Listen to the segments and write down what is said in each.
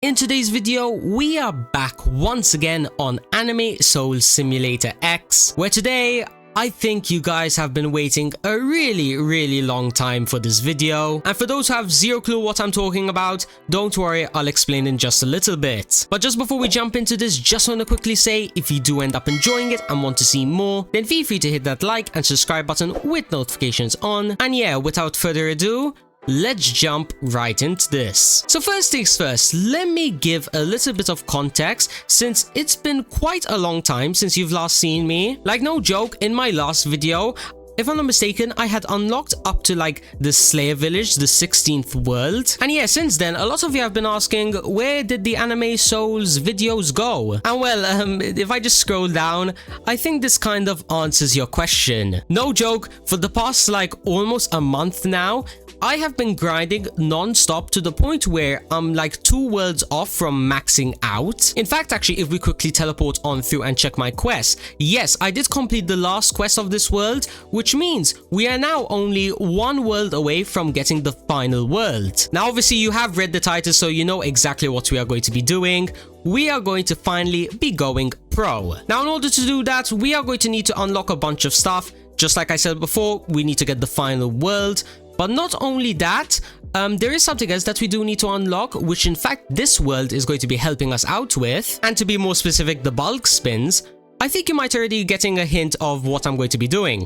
In today's video, we are back once again on Anime Soul Simulator X, where today, I think you guys have been waiting a really long time for this video. And for those who have zero clue what I'm talking about, don't worry, I'll explain in just a little bit. But just before we jump into this, just want to quickly say, if you do end up enjoying it and want to see more, then feel free to hit that like and subscribe button with notifications on. And yeah, without further ado, let's jump right into this. So first things first, let me give a little bit of context since it's been quite a long time since you've last seen me. Like no joke, in my last video, if I'm not mistaken, I had unlocked up to like the Slayer village, the 16th world. And yeah, since then, a lot of you have been asking, where did the Anime Souls videos go? And well, if I just scroll down, I think this kind of answers your question. No joke, for the past like almost a month now, I have been grinding non-stop to the point where I'm like 2 worlds off from maxing out. In fact, actually, if we quickly teleport on through and check my quest, yes, I did complete the last quest of this world, which means we are now only 1 world away from getting the final world. Now, obviously, you have read the title, so you know exactly what we are going to be doing. We are going to finally be going pro. Now, in order to do that, we are going to need to unlock a bunch of stuff. Just like I said before, we need to get the final world. But not only that, there is something else that we do need to unlock, which in fact this world is going to be helping us out with. And to be more specific, the bulk spins. I think you might already be getting a hint of what I'm going to be doing.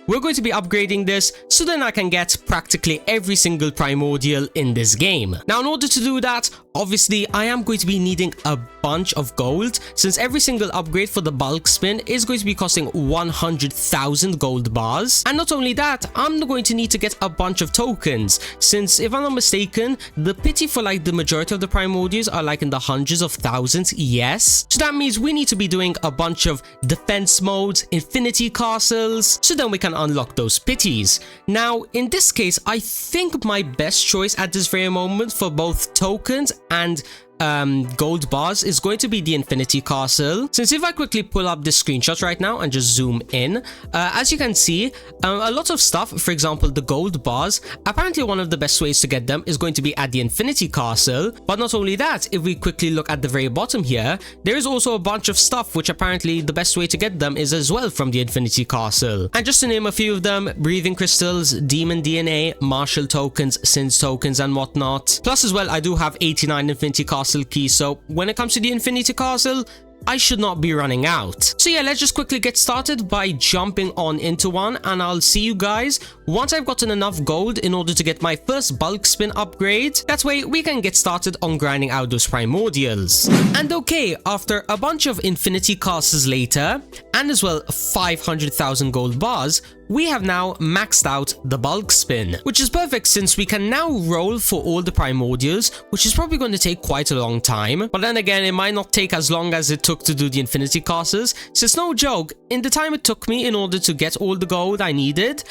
We're going to be upgrading this so then I can get practically every single primordial in this game. Now, in order to do that, obviously I am going to be needing a bunch of gold, since every single upgrade for the bulk spin is going to be costing 100,000 gold bars. And not only that, I'm going to need to get a bunch of tokens, since if I'm not mistaken, the pity for like the majority of the primordials are like in the hundreds of thousands, yes. So that means we need to be doing a bunch of defense modes, infinity castles, so then we can unlock those pities. Now, in this case, I think my best choice at this very moment for both tokens and gold bars is going to be the infinity castle. Since if I quickly pull up this screenshot right now and just zoom in, as you can see, a lot of stuff, for example the gold bars, apparently one of the best ways to get them is going to be at the infinity castle. But not only that, if we quickly look at the very bottom here, there is also a bunch of stuff which apparently the best way to get them is as well from the infinity castle. And just to name a few of them, breathing crystals, demon DNA, martial tokens, sins tokens and whatnot. Plus as well, I do have 89 infinity castle keys, so when it comes to the infinity castle, I should not be running out. So yeah, let's just quickly get started by jumping on into one, and I'll see you guys once I've gotten enough gold in order to get my first bulk spin upgrade. That way we can get started on grinding out those primordials. And okay, after a bunch of infinity castles later, and as well 500,000 gold bars, we have now maxed out the bulk spin, which is perfect since we can now roll for all the primordials, which is probably going to take quite a long time. But then again, it might not take as long as it took to do the infinity castles, since no joke, in the time it took me in order to get all the gold I needed,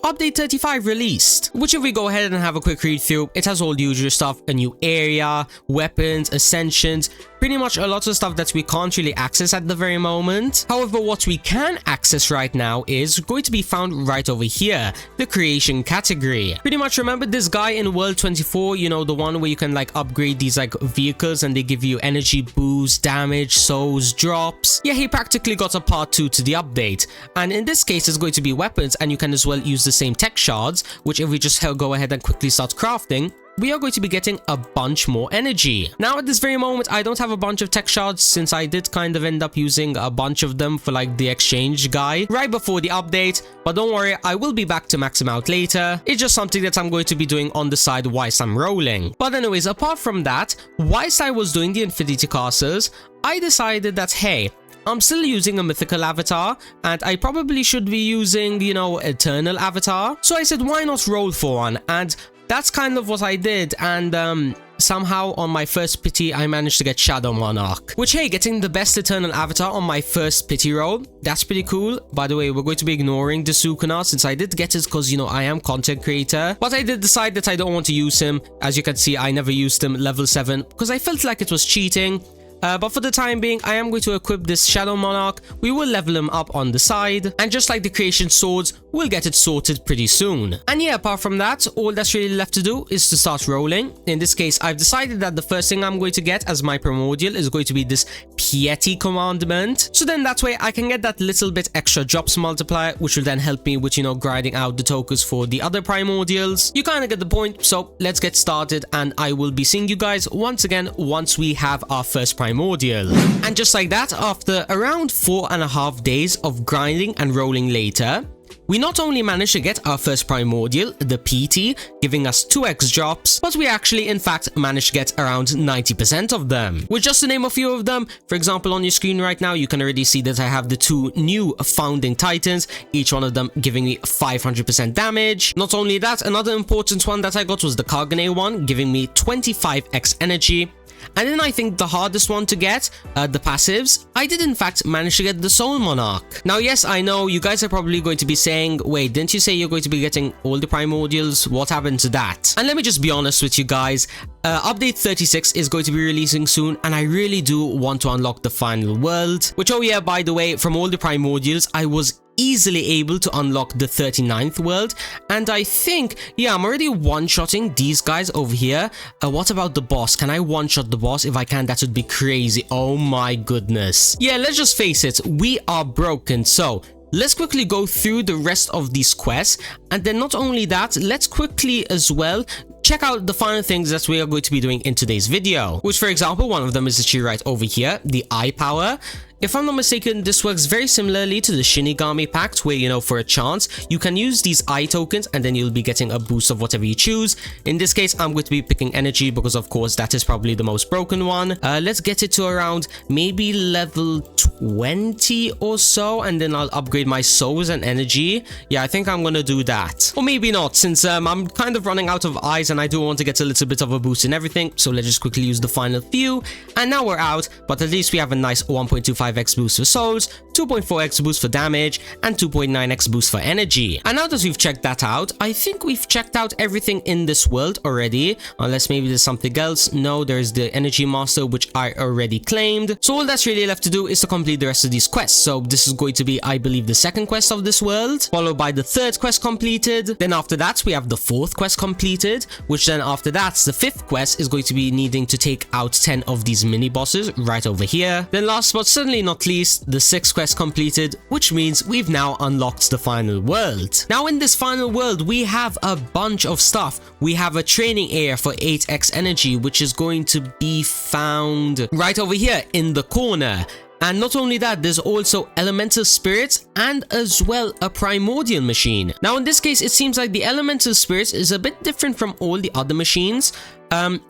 Update 35 released, which if we go ahead and have a quick read through, it has all the usual stuff, a new area, weapons, ascensions, pretty much a lot of stuff that we can't really access at the very moment. However, what we can access right now is going to be found right over here, the creation category. Pretty much remember this guy in World 24, you know, the one where you can like upgrade these like vehicles and they give you energy boost, damage, souls, drops. Yeah, he practically got a part 2 to the update. And in this case, it's going to be weapons, and you can as well use the same tech shards, which if we just go ahead and quickly start crafting, we are going to be getting a bunch more energy. Now at this very moment, I don't have a bunch of tech shards since I did kind of end up using a bunch of them for like the exchange guy right before the update, but don't worry, I will be back to max them out later. It's just something that I'm going to be doing on the side whilst I'm rolling. But anyways, apart from that, whilst I was doing the infinity castles, I decided that hey, I'm still using a mythical avatar, and I probably should be using, you know, eternal avatar. So I said, why not roll for one? And that's kind of what I did, and somehow on my first pity I managed to get Shadow Monarch. Which hey, getting the best eternal avatar on my first pity roll, that's pretty cool. By the way, we're going to be ignoring the Sukuna since I did get it because, you know, I am content creator. But I did decide that I don't want to use him. As you can see, I never used him level 7 because I felt like it was cheating. But for the time being, I am going to equip this Shadow Monarch. We will level him up on the side. And just like the creation swords, we'll get it sorted pretty soon. And yeah, apart from that, all that's really left to do is to start rolling. In this case, I've decided that the first thing I'm going to get as my primordial is going to be this Piety commandment. So then that way I can get that little bit extra drops multiplier, which will then help me with, grinding out the tokens for the other primordials. You kind of get the point, so let's get started, and I will be seeing you guys once again once we have our first primordial. And just like that, after around 4.5 days of grinding and rolling later, we not only managed to get our first primordial, the PT, giving us 2x drops, but we actually in fact managed to get around 90% of them. With just to name a few of them, for example on your screen right now, you can already see that I have the 2 new founding titans, each one of them giving me 500% damage. Not only that, another important one that I got was the Kagane one, giving me 25x energy. And then I think the hardest one to get, the passives, I did in fact manage to get the Soul Monarch. Now yes, I know you guys are probably going to be saying, wait, didn't you say you're going to be getting all the primordials? What happened to that? And let me just be honest with you guys, update 36 is going to be releasing soon, and I really do want to unlock the final world, which, oh yeah, by the way, from all the primordials, I was easily able to unlock the 39th world, and I think, yeah, I'm already one-shotting these guys over here. What about the boss? Can I one-shot the boss? If I can, that would be crazy. Oh my goodness. Yeah, let's just face it, we are broken, so let's quickly go through the rest of these quests, and then not only that, let's quickly as well check out the final things that we are going to be doing in today's video, which, for example, one of them is actually right over here, the Eye Power. If I'm not mistaken, this works very similarly to the Shinigami Pact, where, for a chance, you can use these eye tokens and then you'll be getting a boost of whatever you choose. In this case, I'm going to be picking energy because, of course, that is probably the most broken one. Let's get it to around maybe level 20 or so, and then I'll upgrade my souls and energy. Yeah, I think I'm going to do that. Or maybe not, since I'm kind of running out of eyes and I do want to get a little bit of a boost in everything. So let's just quickly use the final few. And now we're out, but at least we have a nice 1.25x boost for souls, 2.4x boost for damage, and 2.9x boost for energy. And now that we've checked that out, I think we've checked out everything in this world already, unless maybe there's something else. No, there's the energy master, which I already claimed. So all that's really left to do is to complete the rest of these quests. So this is going to be, I believe, the second quest of this world, followed by the third quest completed. Then after that, we have the fourth quest completed, which then after that, the fifth quest is going to be needing to take out 10 of these mini bosses right over here. Then last but certainly not least, the sixth quest completed, which means we've now unlocked the final world. Now in this final world, we have a bunch of stuff. We have a training area for 8x energy, which is going to be found right over here in the corner. And not only that, there's also elemental spirits and as well a primordial machine. Now in this case, it seems like the elemental spirits is a bit different from all the other machines.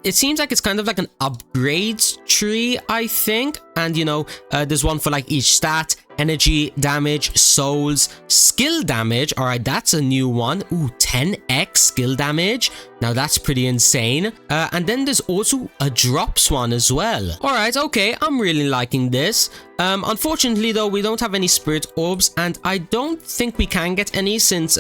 It seems like it's kind of like an upgrades tree, I think. And there's one for like each stat, energy, damage, souls, skill damage. All right, that's a new one. Ooh, 10x skill damage. Now that's pretty insane. And then there's also a drops one as well. All right, okay, I'm really liking this. Unfortunately though, we don't have any spirit orbs, and I don't think we can get any since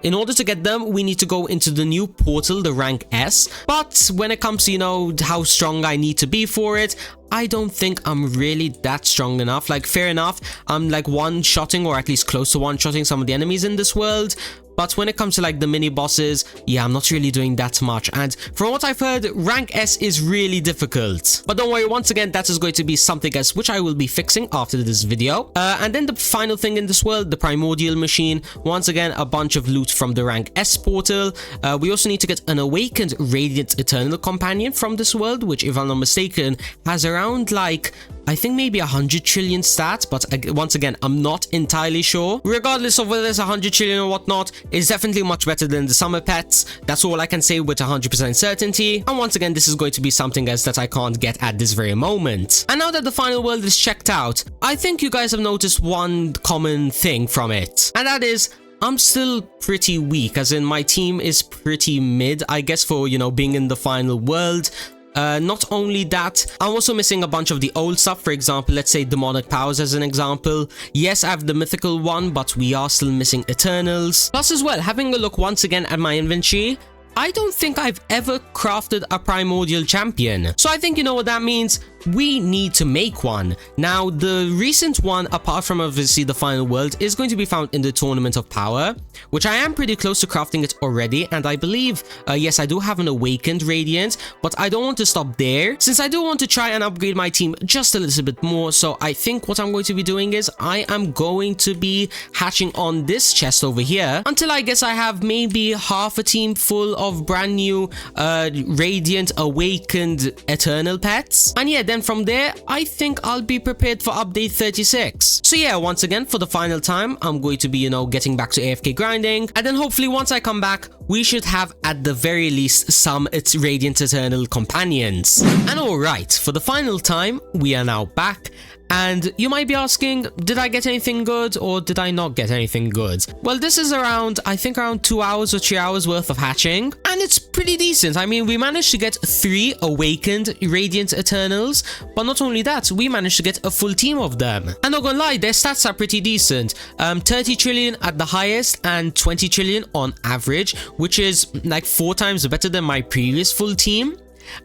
in order to get them, we need to go into the new portal, the rank S. But when it comes to, how strong I need to be for it, I don't think I'm really that strong enough. Like, fair enough, I'm like one-shotting, or at least close to one-shotting some of the enemies in this world. But when it comes to like the mini bosses, yeah, I'm not really doing that much. And from what I've heard, rank S is really difficult. But don't worry, once again, that is going to be something else which I will be fixing after this video. And then the final thing in this world, the primordial machine. Once again, a bunch of loot from the rank S portal. We also need to get an awakened radiant eternal companion from this world, which, if I'm not mistaken, has around like, I think maybe 100 trillion stats, but once again, I'm not entirely sure. Regardless of whether it's 100 trillion or whatnot, it's definitely much better than the summer pets. That's all I can say with 100% certainty. And once again, this is going to be something else that I can't get at this very moment. And now that the final world is checked out, I think you guys have noticed one common thing from it. And that is, I'm still pretty weak, as in my team is pretty mid, I guess, for, being in the final world. Not only that, I'm also missing a bunch of the old stuff. For example, let's say demonic powers as an example. Yes, I have the mythical one, but we are still missing Eternals. Plus as well, having a look once again at my inventory, I don't think I've ever crafted a primordial champion. So I think you know what that means. we need to make one. Now, the recent one, apart from obviously the final world, is going to be found in the Tournament of Power, which I am pretty close to crafting it already, and I believe, yes, I do have an Awakened Radiant, but I don't want to stop there, since I do want to try and upgrade my team just a little bit more. So I think what I'm going to be doing is I am going to be hatching on this chest over here, until I guess I have maybe half a team full of brand new Radiant Awakened Eternal pets. And yeah, then from there, I think I'll be prepared for update 36. So yeah, once again, for the final time, I'm going to be, you know, getting back to AFK grinding. And then hopefully once I come back, we should have at the very least some Radiant Eternal companions. And alright, for the final time, we are now back. And you might be asking, did I get anything good or did I not get anything good? Well, this is around, I think around 2 hours or 3 hours worth of hatching, and it's pretty decent. I mean, we managed to get 3 Awakened Radiant Eternals, but not only that, we managed to get a full team of them. And not gonna lie, their stats are pretty decent. 30 trillion at the highest and 20 trillion on average, which is like 4 times better than my previous full team.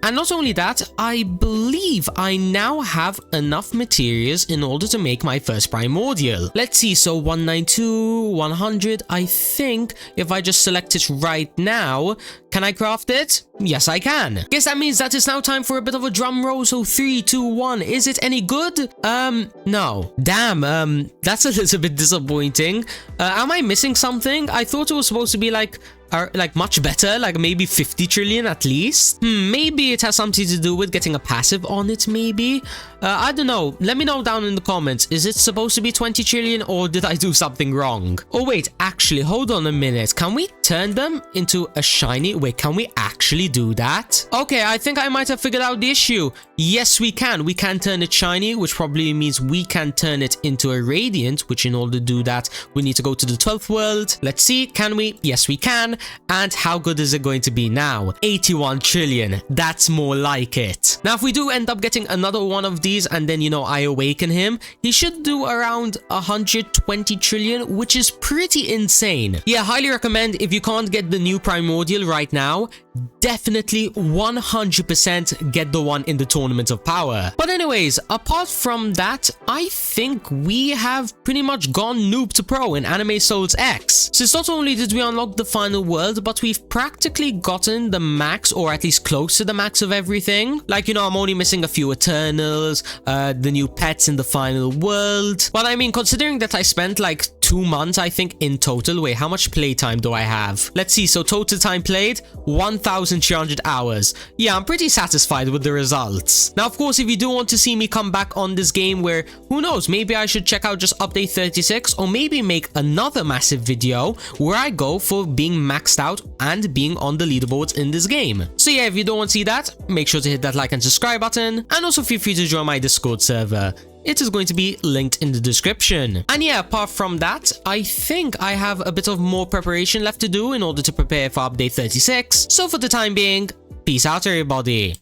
And not only that, I believe I now have enough materials in order to make my first primordial. Let's see, so 192, 100, I think if I just select it right now, can I craft it? Yes, I can. Guess that means that it's now time for a bit of a drum roll, so 3, 2, 1. Is it any good? No. Damn, that's a little bit disappointing. Am I missing something? I thought it was supposed to be like much better, like maybe 50 trillion at least. Maybe it has something to do with getting a passive on it, maybe. I don't know. Let me know down in the comments. Is it supposed to be 20 trillion or did I do something wrong? Oh wait, actually, hold on a minute. Can we turn them into a shiny? Wait, can we actually do that? Okay, I think I might have figured out the issue. Yes, we can. We can turn it shiny, which probably means we can turn it into a radiant, which in order to do that, we need to go to the 12th world. Let's see, can we? Yes, we can. And how good is it going to be now? 81 trillion. That's more like it. Now, if we do end up getting another one of these and then, you know, I awaken him, he should do around 120 trillion, which is pretty insane. Yeah, highly recommend if you can't get the new primordial right now, definitely 100% get the one in the Tournament of Power. But anyways, apart from that, I think we have pretty much gone noob to pro in Anime Souls X. Since not only did we unlock the final world, but we've practically gotten the max, or at least close to the max of everything. Like, you know, I'm only missing a few Eternals, the new pets in the final world. But I mean, considering that I spent like 2 months, I think, in total. Wait, how much playtime do I have? Let's see. So total time played, 1,300 hours. Yeah, I'm pretty satisfied with the results. Now, of course, if you do want to see me come back on this game where, who knows, maybe I should check out just update 36 or maybe make another massive video where I go for being maxed out and being on the leaderboards in this game. So yeah, if you don't want to see that, make sure to hit that like and subscribe button, and also feel free to join my Discord server. It is going to be linked in the description. And yeah, apart from that, I think I have a bit of more preparation left to do in order to prepare for update 36. So for the time being, peace out everybody.